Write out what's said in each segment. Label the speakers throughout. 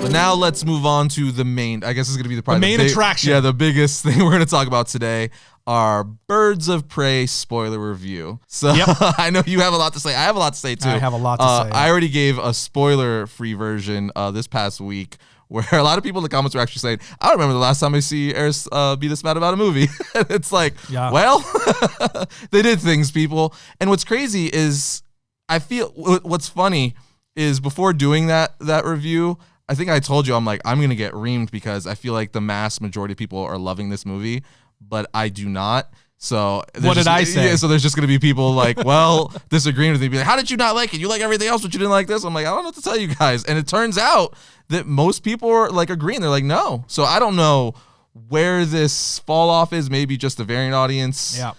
Speaker 1: But now let's move on to the main. I guess it's going to be the
Speaker 2: main attraction.
Speaker 1: Yeah, the biggest thing we're going to talk about today. Our Birds of Prey spoiler review. So I know you have a lot to say. I have a lot to say too.
Speaker 2: I have a lot to say.
Speaker 1: I already gave a spoiler-free version this past week, where a lot of people in the comments were actually saying, I don't remember the last time I see Arris be this mad about a movie. It's like, well, they did things, people. And what's crazy is, I feel what's funny is before doing that review, I think I told you, I'm like, I'm going to get reamed because I feel like the mass majority of people are loving this movie, but I do not. So
Speaker 2: what did I say?
Speaker 1: Yeah, so there's just going to be people like, well, disagreeing with me, be like, how did you not like it? You like everything else, but you didn't like this? I'm like, I don't know what to tell you guys. And it turns out that most people are like agreeing. They're like, no. So I don't know where this fall off is. Maybe just the variant audience.
Speaker 2: Yeah.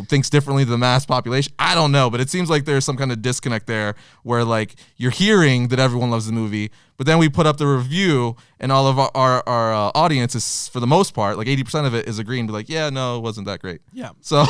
Speaker 1: Thinks differently than the mass population. I don't know, but it seems like there's some kind of disconnect there where like you're hearing that everyone loves the movie, but then we put up the review and all of our audience is, for the most part, like 80% of it is agreeing to like, yeah, no, it wasn't that great.
Speaker 2: Yeah.
Speaker 1: So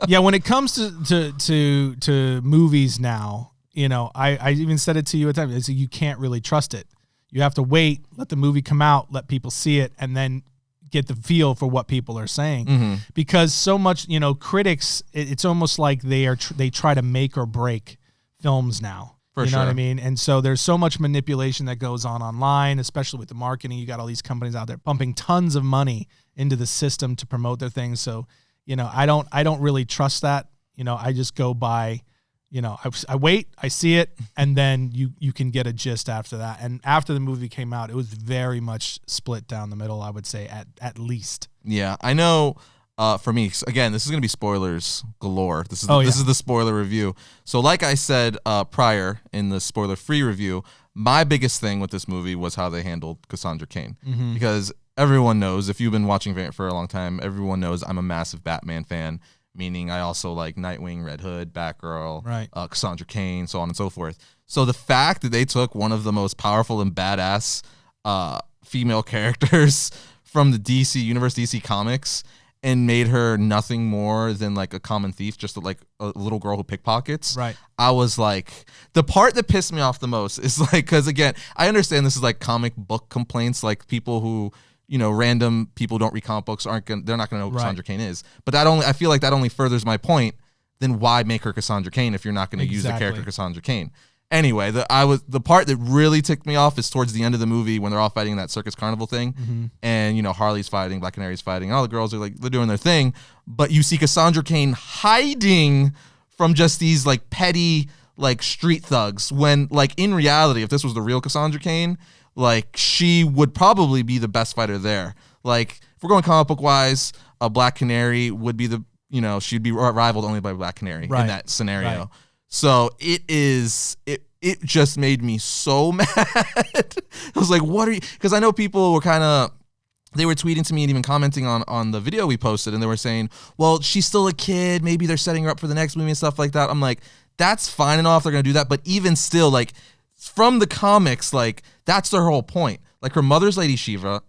Speaker 2: yeah, when it comes to movies now, I even said it to you at the time, you can't really trust it. You have to wait, let the movie come out, let people see it, and then get the feel for what people are saying, because so much, critics, it's almost like they try to make or break films now. You know what I mean? And so there's so much manipulation that goes on online, especially with the marketing. You got all these companies out there pumping tons of money into the system to promote their things. So, I don't really trust that. I just go by, I wait, I see it, and then you can get a gist after that. And after the movie came out, it was very much split down the middle, I would say, at least. Yeah,
Speaker 1: I know. For me, again, this is going to be spoilers galore. This is the spoiler review. So like I said prior in the spoiler-free review, my biggest thing with this movie was how they handled Cassandra Cain. Because everyone knows, if you've been watching Variant for a long time, everyone knows I'm a massive Batman fan, meaning I also like Nightwing, Red Hood, Batgirl, Cassandra Cain, so on and so forth. So the fact that they took one of the most powerful and badass female characters from the DC universe, DC Comics, and made her nothing more than like a common thief, just like a little girl who pickpockets.
Speaker 2: Right.
Speaker 1: I was like, the part that pissed me off the most is like, because again, I understand this is like comic book complaints, like people who, random people who don't read comic books they're not gonna know who Cassandra Cain is. But I feel like that only furthers my point. Then why make her Cassandra Cain if you're not gonna use the character Cassandra Cain? Anyway, the part that really ticked me off is towards the end of the movie when they're all fighting that circus carnival thing, and Harley's fighting, Black Canary's fighting, and all the girls are like, they're doing their thing, but you see Cassandra Cain hiding from just these like petty like street thugs, when like in reality, if this was the real Cassandra Cain, like she would probably be the best fighter there. Like if we're going comic book wise, a Black Canary would be she'd be rivaled only by Black Canary in that scenario. Right. So it just made me so mad. I was like, what are you? Because I know people were they were tweeting to me and even commenting on the video we posted, and they were saying, well, she's still a kid. Maybe they're setting her up for the next movie and stuff like that. I'm like, that's fine and all if they're going to do that. But even still, like, from the comics, like, that's their whole point. Like, her mother's Lady Shiva,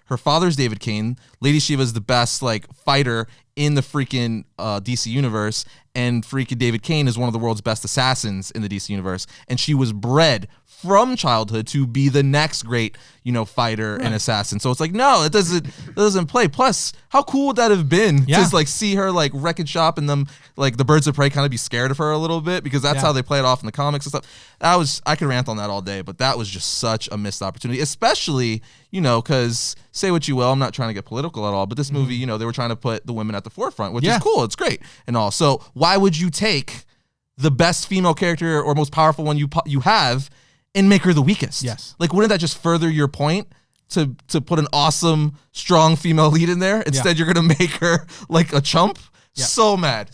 Speaker 1: her father's David Cain. Lady Shiva is the best, like, fighter in the freaking DC universe, and freaking David Cain is one of the world's best assassins in the DC universe, and she was bred from childhood to be the next great, fighter and assassin. So it's like, no, it doesn't play. Plus, how cool would that have been to like see her like wrecking shop and them like the Birds of Prey kind of be scared of her a little bit, because that's how they play it off in the comics and stuff. I could rant on that all day, but that was just such a missed opportunity, especially, because say what you will, I'm not trying to get political at all, but this movie, they were trying to put the women at the forefront, which is cool. It's great and all. So why would you take the best female character or most powerful one you have and make her the weakest?
Speaker 2: Yes.
Speaker 1: Like, wouldn't that just further your point to put an awesome, strong female lead in there? Instead, you're going to make her like a chump? Yeah. So mad.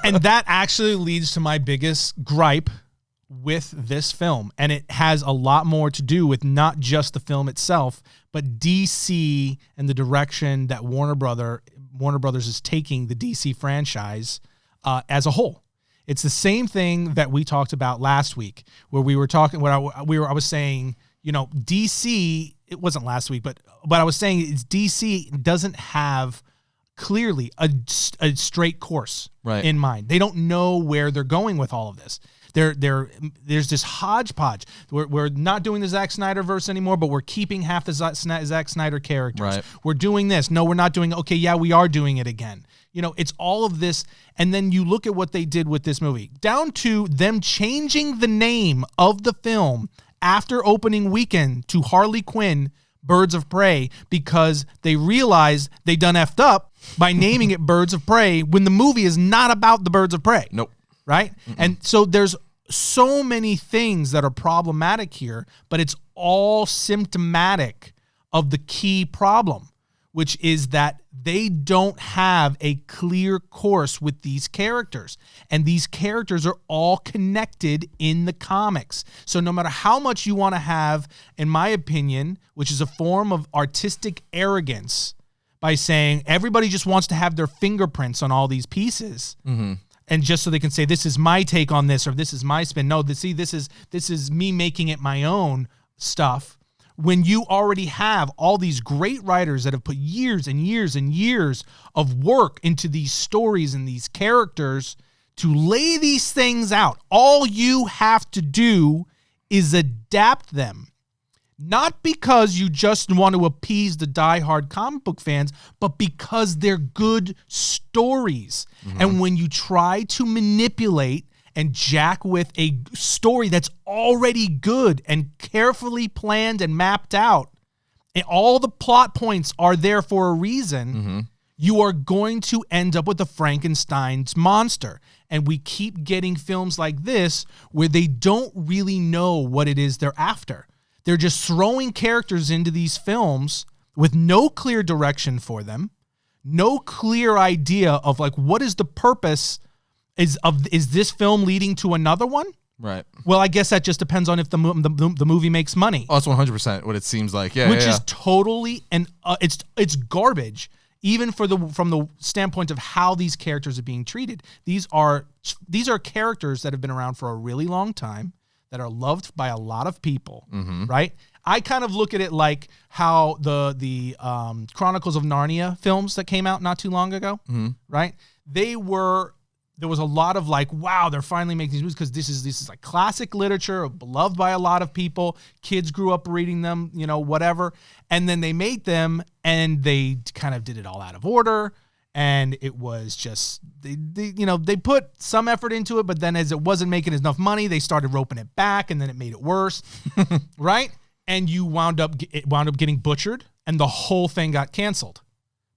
Speaker 2: And that actually leads to my biggest gripe with this film. And it has a lot more to do with not just the film itself, but DC and the direction that Warner Brothers is taking the DC franchise as a whole. It's the same thing that we talked about last week, where we were talking. I was saying, DC. It wasn't last week, but I was saying is DC doesn't have clearly a straight course in mind. They don't know where they're going with all of this. There's this hodgepodge. We're not doing the Zack Snyder verse anymore, but we're keeping half the Zack Snyder characters.
Speaker 1: Right.
Speaker 2: We're doing this. No, we're not doing. Okay, yeah, we are doing it again. It's all of this. And then you look at what they did with this movie, down to them changing the name of the film after opening weekend to Harley Quinn Birds of Prey, because they realized they done effed up by naming it Birds of Prey when the movie is not about the Birds of Prey.
Speaker 1: Nope.
Speaker 2: Right? Mm-mm. And so there's so many things that are problematic here, but it's all symptomatic of the key problem, which is that they don't have a clear course with these characters. And these characters are all connected in the comics. So no matter how much you want to have, in my opinion, which is a form of artistic arrogance, by saying everybody just wants to have their fingerprints on all these pieces. Mm-hmm. And just so they can say, this is my take on this, or this is my spin. No, this is me making it my own stuff. When you already have all these great writers that have put years and years and years of work into these stories and these characters to lay these things out, all you have to do is adapt them. Not because you just want to appease the diehard comic book fans, but because they're good stories. Mm-hmm. And when you try to manipulate and jack with a story that's already good and carefully planned and mapped out, and all the plot points are there for a reason, mm-hmm. you are going to end up with a Frankenstein's monster. And we keep getting films like this where they don't really know what it is they're after. They're just throwing characters into these films with no clear direction for them, no clear idea of like, what is the purpose. Is this film leading to another one?
Speaker 1: Right.
Speaker 2: Well, I guess that just depends on if the movie makes money.
Speaker 1: Oh, that's 100% what it seems like. Yeah,
Speaker 2: which is totally, and it's garbage. Even from the standpoint of how these characters are being treated. These are characters that have been around for a really long time, that are loved by a lot of people. Mm-hmm. Right. I kind of look at it like how the Chronicles of Narnia films that came out not too long ago. Mm-hmm. Right. There was a lot of like, wow, they're finally making these movies because this is like classic literature, beloved by a lot of people. Kids grew up reading them, whatever. And then they made them and they kind of did it all out of order. And it was just, they put some effort into it, but then as it wasn't making enough money, they started roping it back and then it made it worse. Right? And it wound up getting butchered and the whole thing got canceled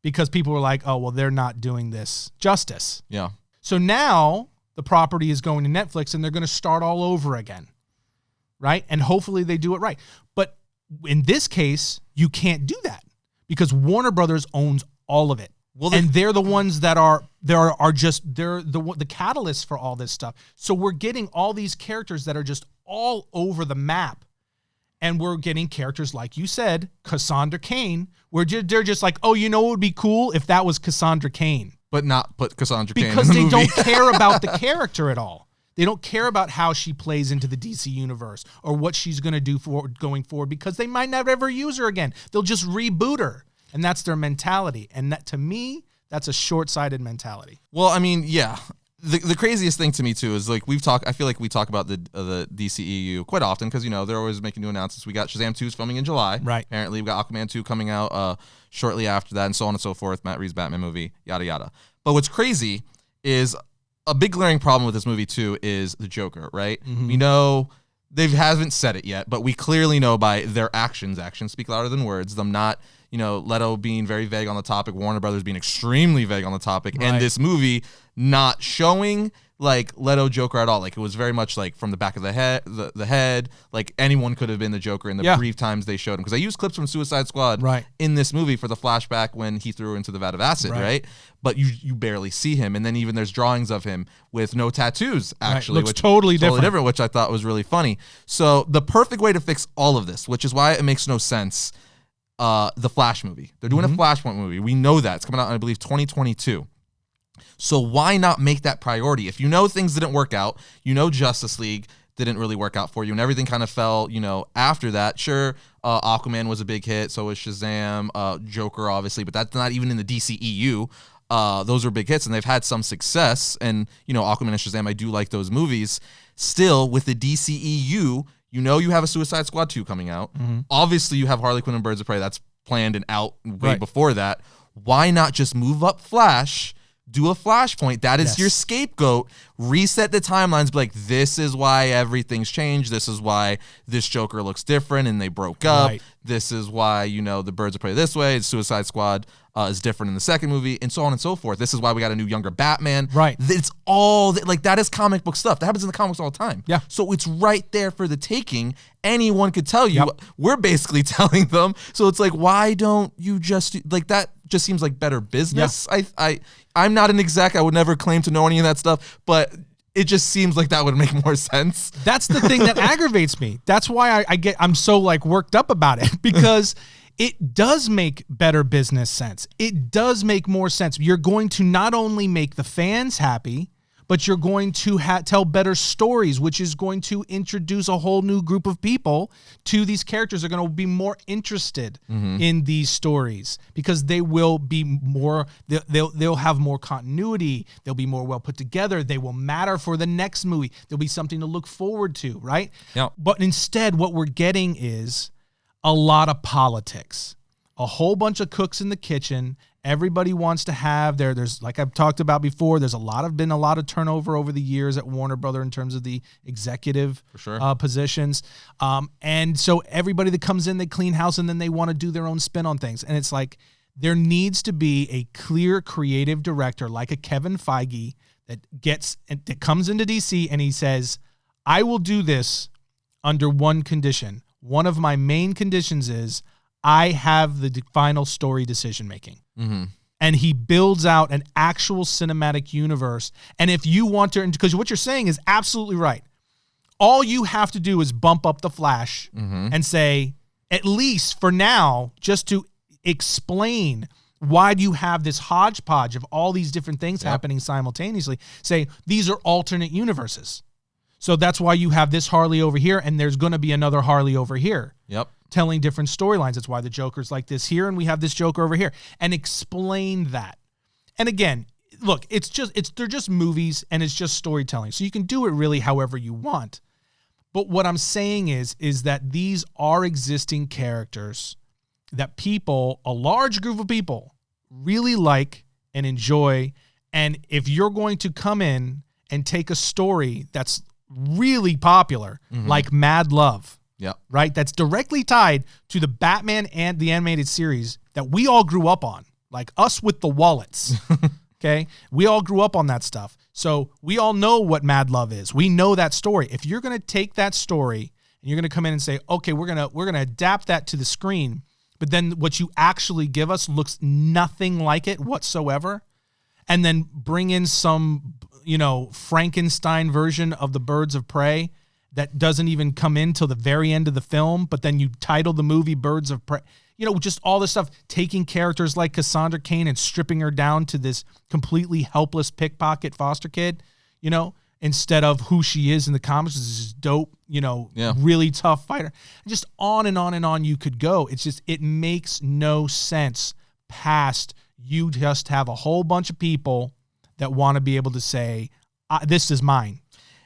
Speaker 2: because people were like, oh, well, they're not doing this justice.
Speaker 1: Yeah.
Speaker 2: So now the property is going to Netflix and they're going to start all over again, right? And hopefully they do it right. But in this case, you can't do that because Warner Brothers owns all of it. Well, and they're the ones that are the catalyst for all this stuff. So we're getting all these characters that are just all over the map. And we're getting characters like you said, Cassandra Cain, where they're just like, oh, what would be cool if that was Cassandra Cain.
Speaker 1: But not put Cassandra Cain
Speaker 2: because
Speaker 1: in the
Speaker 2: they
Speaker 1: movie.
Speaker 2: don't care about the character at all. They don't care about how she plays into the DC universe or what she's going to do going forward because they might never ever use her again. They'll just reboot her, and that's their mentality. And that, to me, that's a short-sighted mentality.
Speaker 1: Well, I mean, yeah. The craziest thing to me too is like I feel like we talk about the DCEU quite often because they're always making new announcements. We got Shazam 2's filming in July.
Speaker 2: Right.
Speaker 1: Apparently, we got Aquaman 2 coming out shortly after that, and so on and so forth. Matt Reeves' Batman movie, yada yada. But what's crazy is a big glaring problem with this movie too is the Joker. Right. Mm-hmm. We know they haven't said it yet, but we clearly know by their actions speak louder than words. Them not. Leto being very vague on the topic, Warner Brothers being extremely vague on the topic, right. And this movie not showing like Leto Joker at all. Like it was very much like from the back of the head, like anyone could have been the Joker in the brief times they showed him. Because I used clips from Suicide Squad in this movie for the flashback when he threw her into the vat of acid, right? But you barely see him. And then even there's drawings of him with no tattoos, actually.
Speaker 2: Looks totally different,
Speaker 1: which I thought was really funny. So the perfect way to fix all of this, which is why it makes no sense, the Flash movie. They're doing a Flashpoint movie. We know that. It's coming out in, I believe, 2022. So why not make that priority? If things didn't work out, Justice League didn't really work out for you, and everything kind of fell, after that. Sure, Aquaman was a big hit, so was Shazam, Joker, obviously, but that's not even in the DCEU. those were big hits, and they've had some success. And Aquaman and Shazam, I do like those movies. Still, with the DCEU, you have a Suicide Squad 2 coming out. Obviously, you have Harley Quinn and Birds of Prey. That's planned and out way before that. Why not just move up Flash? Do a Flashpoint. That is your scapegoat. Reset the timelines. Be like, this is why everything's changed. This is why this Joker looks different and they broke up. This is why, the Birds of Prey this way. Suicide Squad is different in the second movie, and so on and so forth. This is why we got a new, younger Batman. It's all, that is comic book stuff. That happens in the comics all the time.
Speaker 2: Yeah.
Speaker 1: So it's right there for the taking. Anyone could tell you. We're basically telling them. So it's like, why don't you just, that just seems like better business. I'm not an exec. I would never claim to know any of that stuff, but it just seems like that would make more sense.
Speaker 2: That's the thing that aggravates me. That's why I'm so worked up about it, because it does make better business sense. It does make more sense. You're going to not only make the fans happy, but you're going to tell better stories, which is going to introduce a whole new group of people to these characters. They're going to be more interested in these stories because they will be more, they'll have more continuity. They'll be more well put together. They will matter for the next movie. There'll be something to look forward to, right?
Speaker 1: Yeah.
Speaker 2: But instead, what we're getting is a lot of politics, a whole bunch of cooks in the kitchen. Everybody wants to have there's, like I've talked about before, there's been a lot of turnover over the years at Warner Brother in terms of the executive positions. And so everybody that comes in, they clean house, and then they want to do their own spin on things. And it's like, there needs to be a clear creative director like a Kevin Feige that comes into DC and he says, I will do this under one condition. One of my main conditions is I have the final story decision-making. And he builds out an actual cinematic universe. And if you want to, because what you're saying is absolutely right. All you have to do is bump up the Flash and say, at least for now, just to explain why do you have this hodgepodge of all these different things happening simultaneously, say these are alternate universes. So that's why you have this Harley over here, and there's going to be another Harley over here. Telling different storylines. That's why the Joker's like this here, and we have this Joker over here. And explain that. And again, look, they're just movies, and it's just storytelling. So you can do it really however you want. But what I'm saying is that these are existing characters that people, a large group of people, really like and enjoy. And if you're going to come in and take a story that's really popular, like Mad Love, right? That's directly tied to the Batman and the animated series that we all grew up on, like us with the wallets. Okay. We all grew up on that stuff. So we all know what Mad Love is. We know that story. If you're going to take that story and you're going to come in and say, okay, we're going to adapt that to the screen, but then what you actually give us looks nothing like it whatsoever, and then bring in some, Frankenstein version of the Birds of Prey that doesn't even come in till the very end of the film, but then you title the movie Birds of Prey. Just all this stuff, taking characters like Cassandra Cain and stripping her down to this completely helpless pickpocket foster kid, instead of who she is in the comics, this dope, really tough fighter. Just on and on and on you could go. It's just, it makes no sense past you just have a whole bunch of people that want to be able to say, this is mine.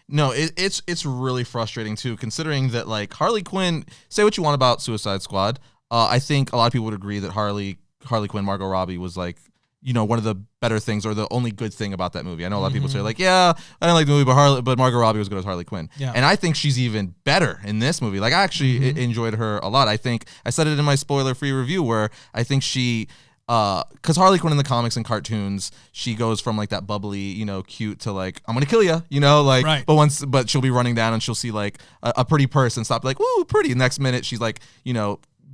Speaker 1: No, it's really frustrating too, considering that Harley Quinn, say what you want about Suicide Squad. I think a lot of people would agree that Harley Quinn, Margot Robbie was one of the better things or the only good thing about that movie. I know a lot of people say I didn't like the movie, but Margot Robbie was good as Harley Quinn. Yeah. And I think she's even better in this movie. I actually enjoyed her a lot. I think I said it in my spoiler-free review where I think she, because Harley Quinn in the comics and cartoons, she goes from that bubbly, cute to I'm gonna kill you, right. But she'll be running down and she'll see a pretty person stop, ooh, pretty. Next minute she's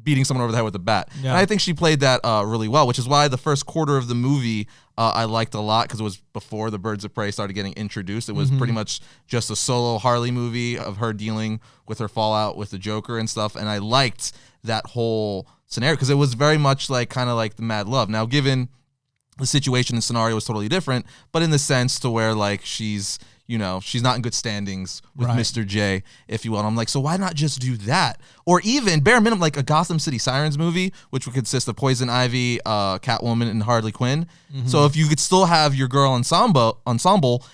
Speaker 1: beating someone over the head with a bat. Yeah. And I think she played that really well, which is why the first quarter of the movie I liked a lot, because it was before the Birds of Prey started getting introduced. It was pretty much just a solo Harley movie of her dealing with her fallout with the Joker and stuff. And I liked that whole scenario because it was very much kind of like the Mad Love. Now, given the situation and scenario was totally different, but in the sense to where she's you know, she's not in good standings with
Speaker 2: Right.
Speaker 1: Mr. J, if you will. And I'm like, so why not just do that? Or even, bare minimum, like a Gotham City Sirens movie, which would consist of Poison Ivy, Catwoman, and Harley Quinn. So if you could still have your girl ensemble,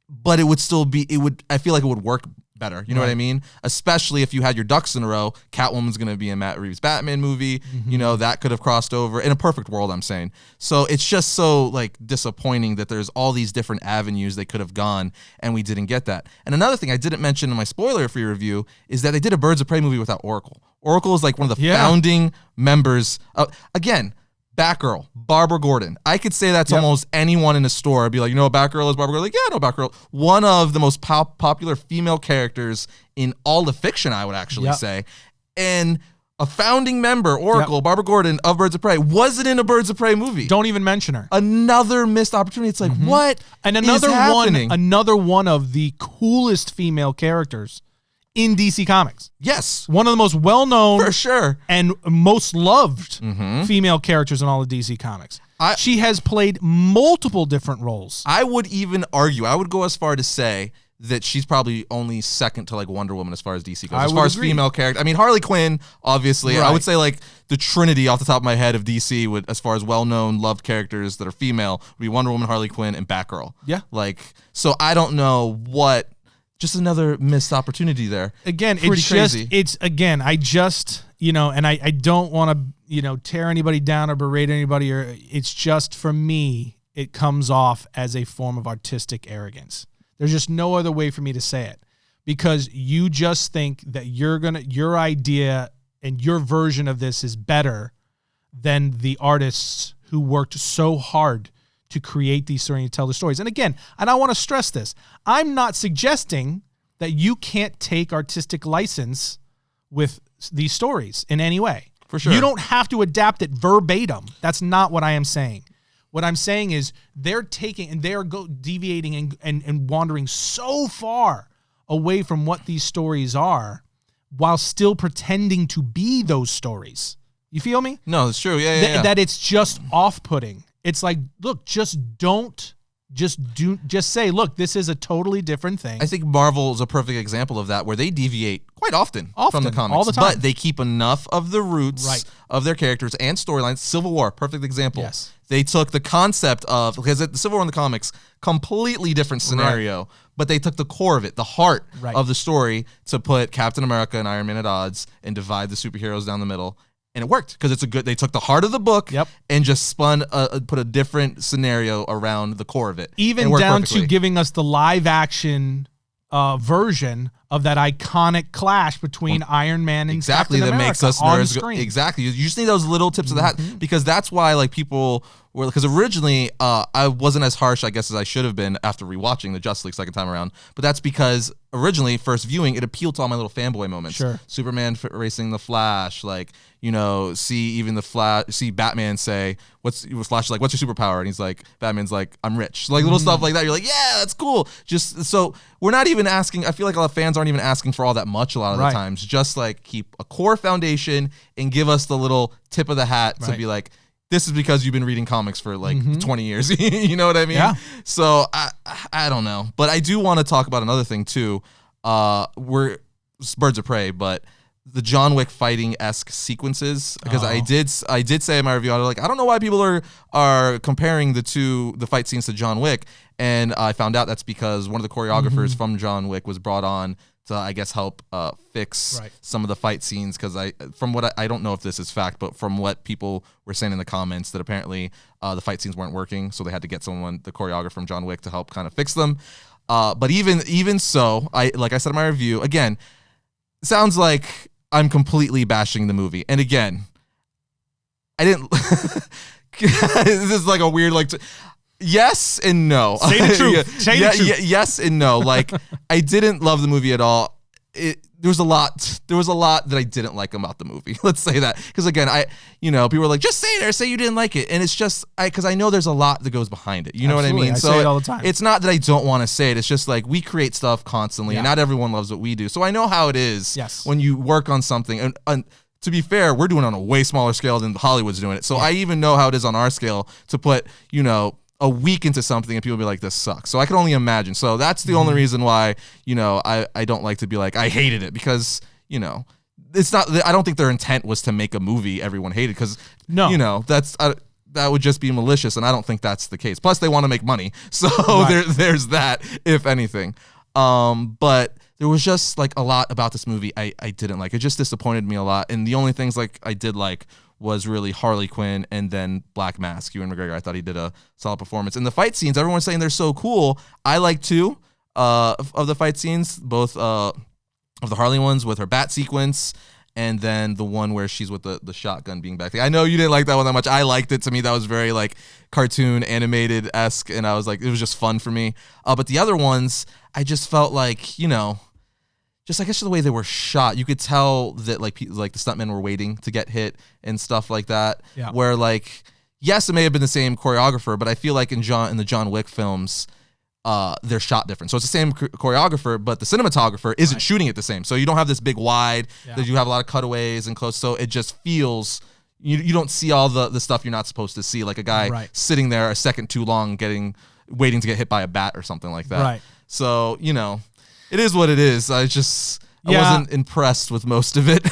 Speaker 1: but it would still be, I feel like it would work better. You know what I mean? Especially if you had your ducks in a row. Catwoman's going to be in Matt Reeves' Batman movie. You know, that could have crossed over in a perfect world, I'm saying. So it's just so like disappointing that there's all these different avenues they could have gone and we didn't get that. And another thing I didn't mention in my spoiler-free review is that they did a Birds of Prey movie without Oracle. Oracle is like one of the founding members. Again, Batgirl, Barbara Gordon. I could say that to almost anyone in a store. I'd be like, you know what Batgirl is? Barbara Gordon? Like, yeah, I know Batgirl. One of the most popular female characters in all of fiction, I would actually say. And a founding member, Oracle, Barbara Gordon of Birds of Prey, wasn't in a Birds of Prey movie.
Speaker 2: Don't even mention her.
Speaker 1: Another missed opportunity. It's like, what
Speaker 2: And
Speaker 1: is happening?
Speaker 2: another one of the coolest female characters in DC Comics.
Speaker 1: Yes.
Speaker 2: One of the most well-known
Speaker 1: For sure.
Speaker 2: and most loved female characters in all of DC Comics. She has played multiple different roles.
Speaker 1: I would even argue, I would go as far to say that she's probably only second to like Wonder Woman as far as DC goes. As far as female character, I mean Harley Quinn, obviously. I would say like the trinity off the top of my head of DC would, as far as well-known, loved characters that are female, would be Wonder Woman, Harley Quinn, and Batgirl. Yeah. Like, so I don't know what. Just another missed opportunity there.
Speaker 2: Again,
Speaker 1: Pretty crazy.
Speaker 2: I just, you know, and I don't want to, you know, tear anybody down or berate anybody, or it's just, for me, it comes off as a form of artistic arrogance. There's just no other way for me to say it, because you just think that your idea and your version of this is better than the artists who worked so hard to create these stories and tell the stories. And again, and I want to stress this, I'm not suggesting that you can't take artistic license with these stories in any way.
Speaker 1: For sure.
Speaker 2: You don't have to adapt it verbatim. That's not what I am saying. What I'm saying is they're taking and they're deviating and wandering so far away from what these stories are while still pretending to be those stories. You feel me?
Speaker 1: No, it's true. Yeah.
Speaker 2: That it's just off-putting. It's like, look, just say, look, this is a totally different thing.
Speaker 1: I think Marvel is a perfect example of that, where they deviate quite often from the comics,
Speaker 2: all the time.
Speaker 1: but they keep enough of the roots of their characters and storylines. Civil War, perfect example.
Speaker 2: Yes.
Speaker 1: They took the concept of, because the Civil War in the comics, completely different scenario, but they took the core of it, the heart of the story, to put Captain America and Iron Man at odds and divide the superheroes down the middle. And it worked, because they took the heart of the book and just put a different scenario around the core of it.
Speaker 2: Even down to giving us the live action version of that iconic clash between Iron Man and Captain America
Speaker 1: that makes us
Speaker 2: on
Speaker 1: nerds
Speaker 2: screen.
Speaker 1: Exactly. You just need those little tips of the hat, because that's why like people were, because originally I wasn't as harsh, I guess, as I should have been after rewatching the Justice League second time around. But that's because originally, first viewing, it appealed to all my little fanboy moments.
Speaker 2: Sure.
Speaker 1: Superman racing the Flash, like, you know, see Batman say, Flash is like, what's your superpower? And he's like, Batman's like, I'm rich. Like little stuff like that. You're like, yeah, that's cool. Just so we're not even asking. I feel like a lot of fans aren't even asking for all that much a lot of the times. Just like keep a core foundation and give us the little tip of the hat to be like, this is because you've been reading comics for like 20 years. You know what I mean? Yeah. So I don't know, but I do want to talk about another thing too. It's Birds of Prey, but the John Wick fighting-esque sequences, because I did say in my review, I was like, I don't know why people are comparing the fight scenes to John Wick, and I found out that's because one of the choreographers from John Wick was brought on to, I guess, help fix some of the fight scenes, because from what I don't know if this is fact, but from what people were saying in the comments, that apparently the fight scenes weren't working, so they had to get the choreographer from John Wick, to help kind of fix them. But even so, like I said in my review, again, it sounds like I'm completely bashing the movie. And again, I didn't. This is like a weird yes and no.
Speaker 2: Say the truth. Say the truth.
Speaker 1: Yes and no. Like, I didn't love the movie at all. There was a lot that I didn't like about the movie. Let's say that, because again, people were like, just say you didn't like it, and it's just because I know there's a lot that goes behind it. You know what I mean?
Speaker 2: I say it all the time.
Speaker 1: It's not that I don't want to say it. It's just like, we create stuff constantly, and not everyone loves what we do. So I know how it is when you work on something. And to be fair, we're doing it on a way smaller scale than Hollywood's doing it. So I even know how it is on our scale to put, a week into something and people be like, this sucks. So I can only imagine. So that's the only reason why, I don't like to be like, I hated it, because, it's not, I don't think their intent was to make a movie everyone hated, because, that's, that would just be malicious, and I don't think that's the case. Plus, they want to make money. So there's that, if anything. But there was just like a lot about this movie I didn't like. It just disappointed me a lot. And the only things like I did like was really Harley Quinn and then Black Mask. Ewan McGregor, I thought he did a solid performance. And the fight scenes, everyone's saying they're so cool. I like two of the fight scenes, both of the Harley ones with her bat sequence, and then the one where she's with the shotgun being back there. I know you didn't like that one that much. I liked it. To me, that was very like cartoon animated-esque, and I was like, it was just fun for me. But the other ones, I just felt like, just I guess the way they were shot, you could tell that like the stuntmen were waiting to get hit and stuff like that.
Speaker 2: Yeah.
Speaker 1: Where like, yes, it may have been the same choreographer, but I feel like in the John Wick films, they're shot different. So it's the same choreographer, but the cinematographer isn't shooting it the same. So you don't have this big wide, that you have a lot of cutaways and close. So it just feels, you don't see all the stuff you're not supposed to see, like a guy sitting there a second too long waiting to get hit by a bat or something like that.
Speaker 2: Right.
Speaker 1: So, it is what it is. I wasn't impressed with most of it.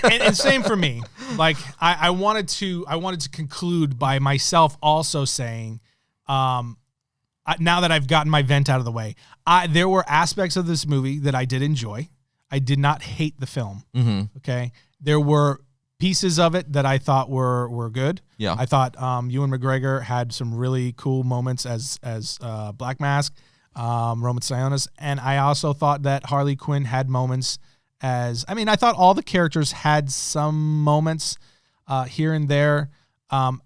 Speaker 2: and same for me. Like I wanted to conclude by myself also saying, now that I've gotten my vent out of the way, there were aspects of this movie that I did enjoy. I did not hate the film.
Speaker 1: Mm-hmm.
Speaker 2: Okay. There were pieces of it that I thought were good.
Speaker 1: Yeah.
Speaker 2: I thought Ewan McGregor had some really cool moments as Black Mask. Roman Sionis, and I also thought that Harley Quinn had moments I thought all the characters had some moments here and there. I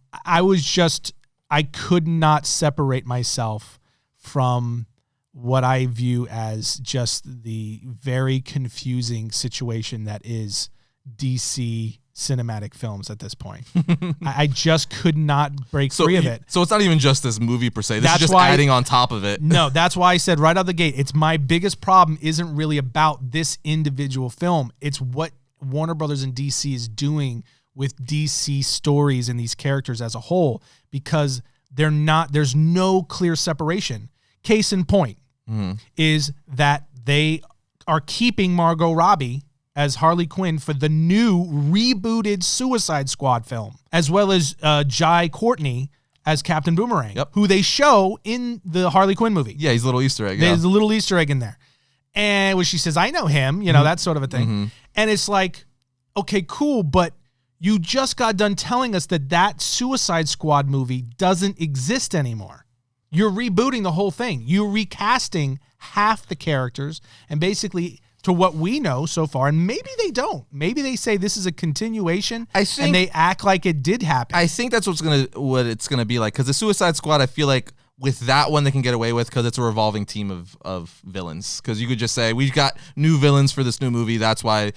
Speaker 2: could not separate myself from what I view as just the very confusing situation that is DC cinematic films at this point. I just could not break free of it.
Speaker 1: So it's not even just this movie per se. This is just adding on top of it.
Speaker 2: No, that's why I said right out the gate, it's my biggest problem isn't really about this individual film. It's what Warner Brothers and DC is doing with DC stories and these characters as a whole, because there's no clear separation. Case in point is that they are keeping Margot Robbie as Harley Quinn for the new rebooted Suicide Squad film, as well as Jai Courtney as Captain Boomerang, who they show in the Harley Quinn movie.
Speaker 1: Yeah, he's a little Easter egg.
Speaker 2: There's a little Easter egg in there. And when she says, I know him, that sort of a thing.
Speaker 1: Mm-hmm.
Speaker 2: And it's like, okay, cool, but you just got done telling us that Suicide Squad movie doesn't exist anymore. You're rebooting the whole thing. You're recasting half the characters and basically to what we know so far, and maybe they don't. Maybe they say this is a continuation, and they act like it did happen.
Speaker 1: I think that's what it's gonna be like, because the Suicide Squad, I feel like with that one they can get away with because it's a revolving team of villains. Because you could just say we've got new villains for this new movie. That's why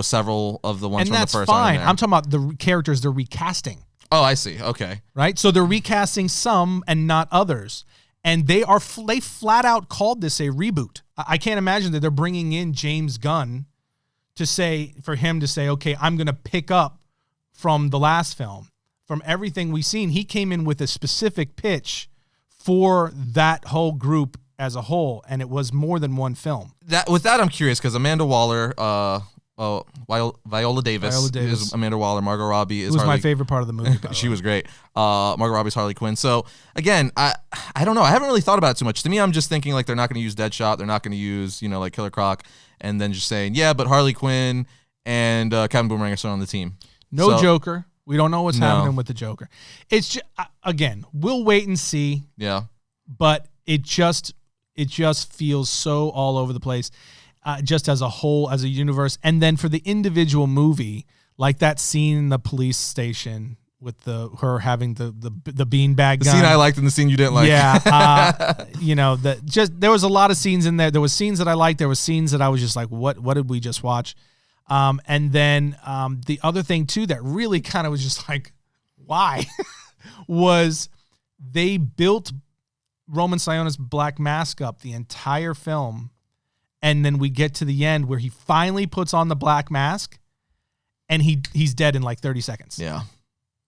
Speaker 1: several of the ones from the first.
Speaker 2: And that's fine. I'm talking about the characters they're recasting.
Speaker 1: Oh, I see. Okay.
Speaker 2: Right. So they're recasting some and not others. And they flat out called this a reboot. I can't imagine that they're bringing in James Gunn for him to say, okay, I'm going to pick up from the last film. From everything we've seen, he came in with a specific pitch for that whole group as a whole, and it was more than one film.
Speaker 1: With that, I'm curious, because Amanda Waller, Viola Davis is Amanda Waller. Margot Robbie is
Speaker 2: my favorite part of the movie.
Speaker 1: She was great. Margot Robbie's Harley Quinn. So again, I don't know. I haven't really thought about it too much. To me, I'm just thinking like they're not going to use Deadshot. They're not going to use like Killer Croc, and then just saying but Harley Quinn and Captain Boomerang are still on the team.
Speaker 2: No Joker. We don't know what's happening with the Joker. It's just, again, we'll wait and see.
Speaker 1: Yeah.
Speaker 2: But it just feels so all over the place. Just as a whole, as a universe. And then for the individual movie, like that scene in the police station with her having the beanbag gun.
Speaker 1: The scene I liked and the scene you didn't like.
Speaker 2: Yeah. There was a lot of scenes in there. There was scenes that I liked. There was scenes that I was just like, what did we just watch? And then the other thing too that really kind of was just like, why? was they built Roman Sionis' Black Mask up the entire film. And then we get to the end where he finally puts on the black mask and he's dead in like 30 seconds.
Speaker 1: Yeah.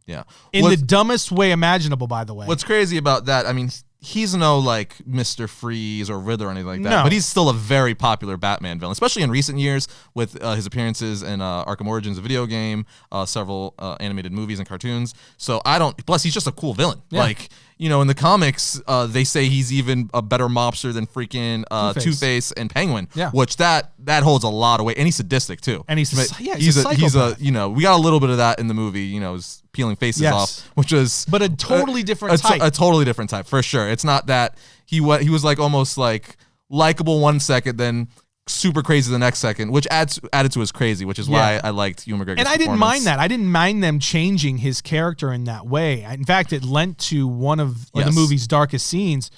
Speaker 1: Yeah.
Speaker 2: In the dumbest way imaginable, by the way.
Speaker 1: What's crazy about that, I mean, he's no like Mr. Freeze or Riddler or anything like that,
Speaker 2: No.
Speaker 1: but he's still a very popular Batman villain, especially in recent years with his appearances in Arkham Origins, a video game, several animated movies and cartoons. So plus he's just a cool villain.
Speaker 2: Yeah.
Speaker 1: Like, you know, in the comics, they say he's even a better mobster than freaking Two-Face and Penguin, which that holds a lot of weight. And he's sadistic too.
Speaker 2: And he's a psychopath.
Speaker 1: He's a, you know, we got a little bit of that in the movie, you know, peeling faces off, which is
Speaker 2: but a totally different type.
Speaker 1: A totally different type for sure. It's not that he was like almost like likable 1 second, then super crazy the next second, which added to his crazy, which is why I liked Ewan McGregor's
Speaker 2: And I didn't mind that. I didn't mind them changing his character in that way. In fact, it lent to one of the movie's darkest scenes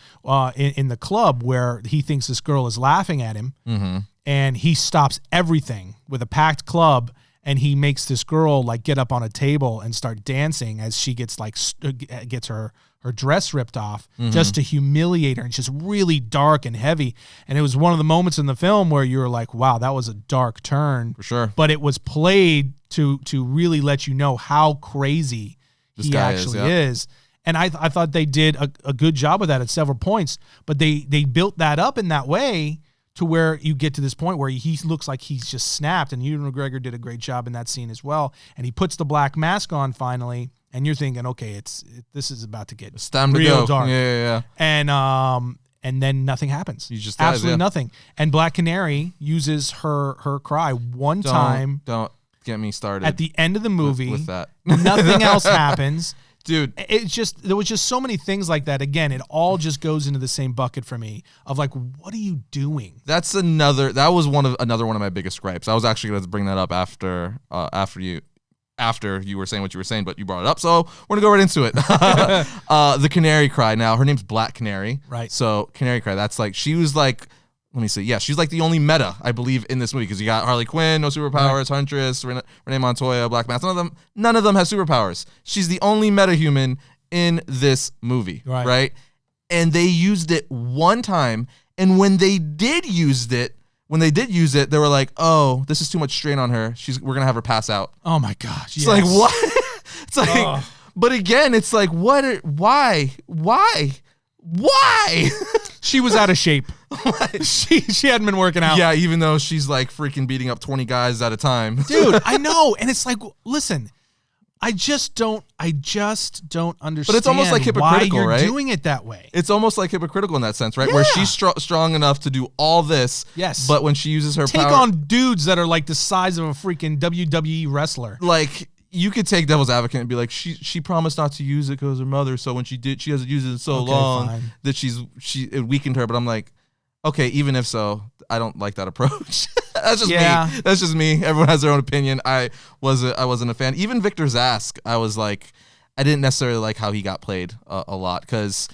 Speaker 2: in the club where he thinks this girl is laughing at him, and he stops everything with a packed club. And he makes this girl like get up on a table and start dancing as she gets gets her dress ripped off just to humiliate her. And it's just really dark and heavy. And it was one of the moments in the film where you were like, wow, that was a dark turn.
Speaker 1: For sure.
Speaker 2: But it was played to really let you know how crazy he actually is. And I thought they did a good job of that at several points. But they built that up in that way to where you get to this point where he looks like he's just snapped, and Ewan McGregor did a great job in that scene as well. And he puts the black mask on finally, and you're thinking, okay, this is about to get real dark.
Speaker 1: Yeah.
Speaker 2: And then nothing happens.
Speaker 1: He just
Speaker 2: absolutely nothing. And Black Canary uses her cry one time.
Speaker 1: Don't get me started.
Speaker 2: At the end of the movie,
Speaker 1: with that,
Speaker 2: nothing else happens.
Speaker 1: Dude,
Speaker 2: there was just so many things like that. Again, it all just goes into the same bucket for me of like, what are you doing?
Speaker 1: That was another one of my biggest gripes. I was actually going to bring that up after you were saying what you were saying, but you brought it up, so we're gonna go right into it. The Canary Cry. Now her name's Black Canary,
Speaker 2: right?
Speaker 1: So Canary Cry. That's like she was like. Let me see. Yeah, she's like the only meta, I believe, in this movie because you got Harley Quinn, no superpowers, Huntress, Renee Montoya, Black Mask. None of them has superpowers. She's the only meta-human in this movie, right? And they used it one time, and when they did use it, they were like, "Oh, this is too much strain on her. We're gonna have her pass out."
Speaker 2: Oh my gosh!
Speaker 1: It's like what? It's like, but again, it's like what? Why?
Speaker 2: She was out of shape. She hadn't been working out.
Speaker 1: Yeah, even though she's like freaking beating up 20 guys at a time.
Speaker 2: Dude, I know. And it's like, listen, I just don't understand.
Speaker 1: But it's almost like hypocritical,
Speaker 2: why you're
Speaker 1: right?
Speaker 2: doing it that way.
Speaker 1: It's almost like hypocritical in that sense, right? Yeah. Where she's strong enough to do all this.
Speaker 2: Yes.
Speaker 1: But when she uses her
Speaker 2: power.
Speaker 1: Take
Speaker 2: on dudes that are like the size of a freaking WWE wrestler.
Speaker 1: Like, you could take devil's advocate and be like, she promised not to use it because her mother, so when she did, she hasn't used it in so long that it weakened her. But I'm like, okay, even if so, I don't like that approach. That's just me. That's just me. Everyone has their own opinion. I wasn't a fan. Even Victor Zask, I was like, I didn't necessarily like how he got played a lot because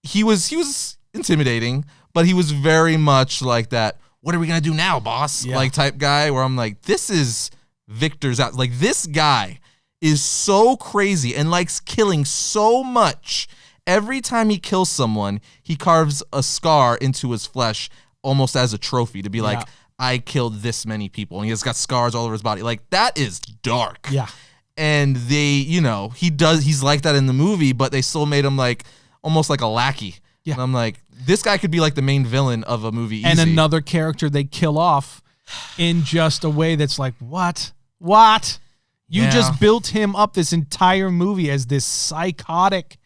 Speaker 1: he was intimidating, but he was very much like that. What are we gonna do now, boss? Yeah. Like type guy. Where I'm like, this is Victor Zask. Like this guy is so crazy and likes killing so much. Every time he kills someone, he carves a scar into his flesh almost as a trophy to be like, I killed this many people. And he has got scars all over his body. Like, that is dark.
Speaker 2: Yeah.
Speaker 1: And he's like that in the movie, but they still made him like almost like a lackey. Yeah. And I'm like, this guy could be like the main villain of a movie easy.
Speaker 2: And another character they kill off in just a way that's like, what? What? You just built him up this entire movie as this psychotic,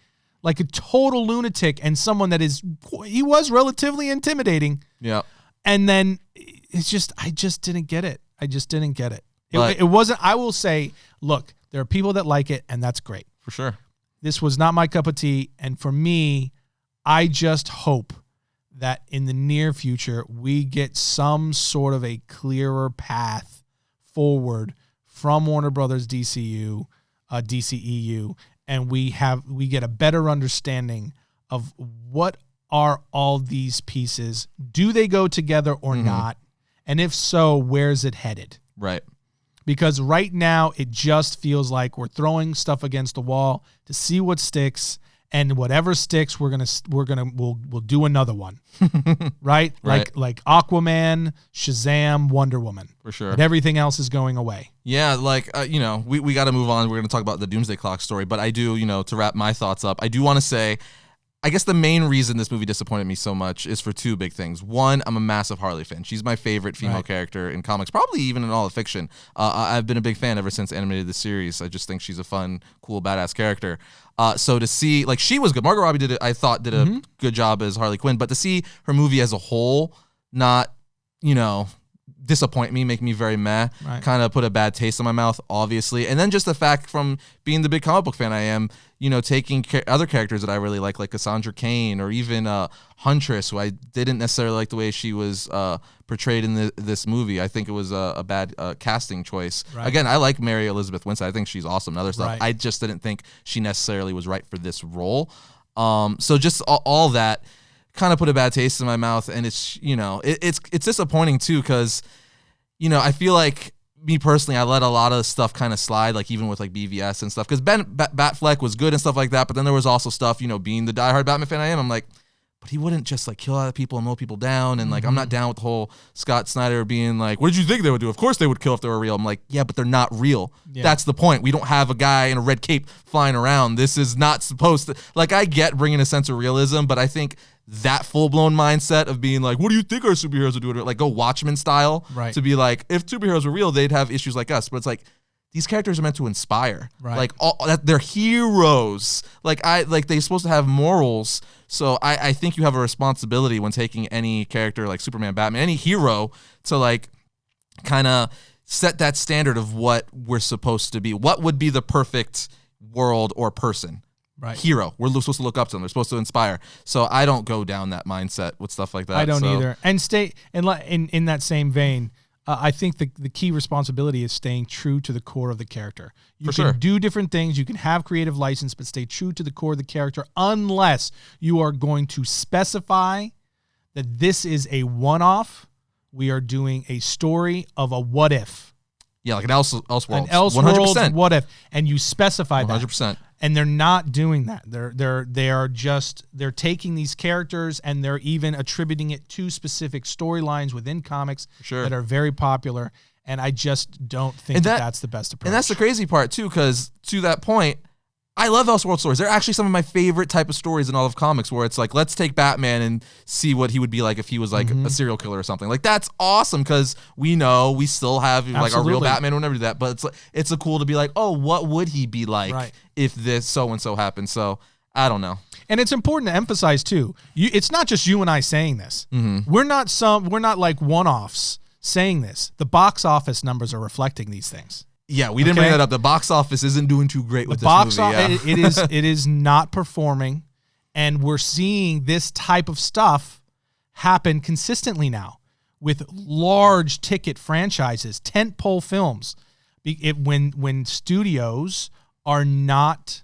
Speaker 2: like a total lunatic, and someone that he was relatively intimidating.
Speaker 1: Yeah.
Speaker 2: And then it's just, I just didn't get it. It wasn't, I will say, look, there are people that like it, and that's great.
Speaker 1: For sure.
Speaker 2: This was not my cup of tea. And for me, I just hope that in the near future, we get some sort of a clearer path forward from Warner Brothers DCEU, and we get a better understanding of what are all these pieces. Do they go together or not? And if so, where's it headed?
Speaker 1: Right.
Speaker 2: Because right now it just feels like we're throwing stuff against the wall to see what sticks, and whatever sticks, we'll do another one, right?
Speaker 1: Right.
Speaker 2: Like Aquaman, Shazam, Wonder Woman,
Speaker 1: For sure.
Speaker 2: and everything else is going away.
Speaker 1: Yeah, like, we got to move on. We're going to talk about the Doomsday Clock story, but I do, to wrap my thoughts up, I do want to say, I guess the main reason this movie disappointed me so much is for two big things. One, I'm a massive Harley fan. She's my favorite female character in comics, probably even in all of fiction. I've been a big fan ever since animated the series. I just think she's a fun, cool, badass character. So to see, like, she was good. Margot Robbie did a good job as Harley Quinn, but to see her movie as a whole not, disappoint me, make me very meh, kind of put a bad taste in my mouth, obviously. And then just the fact from being the big comic book fan I am, taking other characters that I really like Cassandra Cain or even Huntress, who I didn't necessarily like the way she was portrayed in this movie. I think it was a bad casting choice. Right. Again, I like Mary Elizabeth Winstead. I think she's awesome and other stuff. Right. I just didn't think she necessarily was right for this role. So just all that kind of put a bad taste in my mouth, and it's it's disappointing too, because I feel like me personally, I let a lot of stuff kind of slide, like even with like BVS and stuff, because Batfleck was good and stuff like that, but then there was also stuff, being the diehard Batman fan I am, I'm like, but he wouldn't just like kill other people and mow people down, and like I'm not down with the whole Scott Snyder being like, what did you think they would do? Of course they would kill if they were real. I'm like, yeah, but they're not real. Yeah. That's the point. We don't have a guy in a red cape flying around. This is not supposed to, like, I get bringing a sense of realism, but I think that full-blown mindset of being like, what do you think our superheroes would do? Like, go Watchmen style, to be like, if superheroes were real, they'd have issues like us. But it's like, these characters are meant to inspire. Right. Like, they're heroes. Like, they're supposed to have morals. So I think you have a responsibility when taking any character like Superman, Batman, any hero, to like kind of set that standard of what we're supposed to be. What would be the perfect world or person? Right. Hero. We're supposed to look up to them. They're supposed to inspire. So I don't go down that mindset with stuff like that.
Speaker 2: I don't either. And stay in that same vein. I think the key responsibility is staying true to the core of the character. You can do different things. You can have creative license, but stay true to the core of the character unless you are going to specify that this is a one-off. We are doing a story of a what if.
Speaker 1: Yeah, like an Elseworlds.
Speaker 2: An Elseworlds 100%. What if, and you specify
Speaker 1: 100%.
Speaker 2: that. And they're not doing that. They're taking these characters and they're even attributing it to specific storylines within comics that are very popular. And I just don't think that's the best approach.
Speaker 1: And that's the crazy part too, because to that point, I love Elseworld stories. They're actually some of my favorite type of stories in all of comics, where it's like, let's take Batman and see what he would be like if he was like a serial killer or something. Like, that's awesome, because we still have like our real Batman. We'll never do that, but it's a cool to be like, oh, what would he be like if this so and so happened? So I don't know.
Speaker 2: And it's important to emphasize too. It's not just you and I saying this. We're not like one-offs saying this. The box office numbers are reflecting these things.
Speaker 1: Yeah, we didn't bring that up. The box office isn't doing too great with this movie.
Speaker 2: It is not performing, and we're seeing this type of stuff happen consistently now with large ticket franchises, tentpole films. When studios are not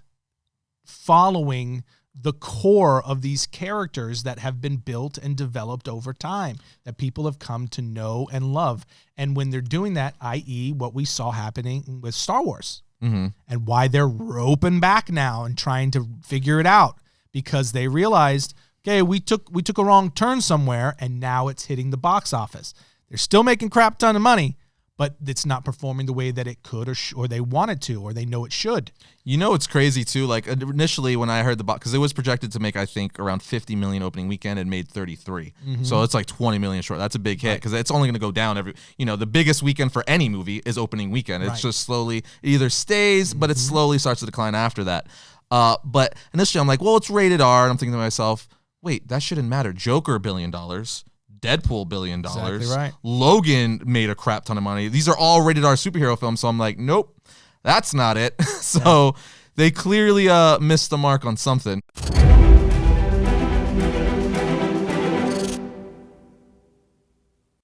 Speaker 2: following the core of these characters that have been built and developed over time, that people have come to know and love. And when they're doing that, i.e. what we saw happening with Star Wars, and why they're roping back now and trying to figure it out, because they realized, okay, we took a wrong turn somewhere, and now it's hitting the box office. They're still making crap ton of money, but it's not performing the way that it could, or they want it to, or they know it should.
Speaker 1: It's crazy too. Like, initially when I heard because it was projected to make, I think, around 50 million opening weekend, and made 33. So it's like 20 million short. That's a big hit, because it's only going to go down every. The biggest weekend for any movie is opening weekend. It's just slowly, it either stays, but it slowly starts to decline after that. But initially I'm like, well, it's rated R, and I'm thinking to myself, wait, that shouldn't matter. Joker $1 billion. Deadpool $1 billion.
Speaker 2: Exactly right.
Speaker 1: Logan made a crap ton of money. These are all rated R superhero films, so I'm like, nope, that's not it. So they clearly missed the mark on something.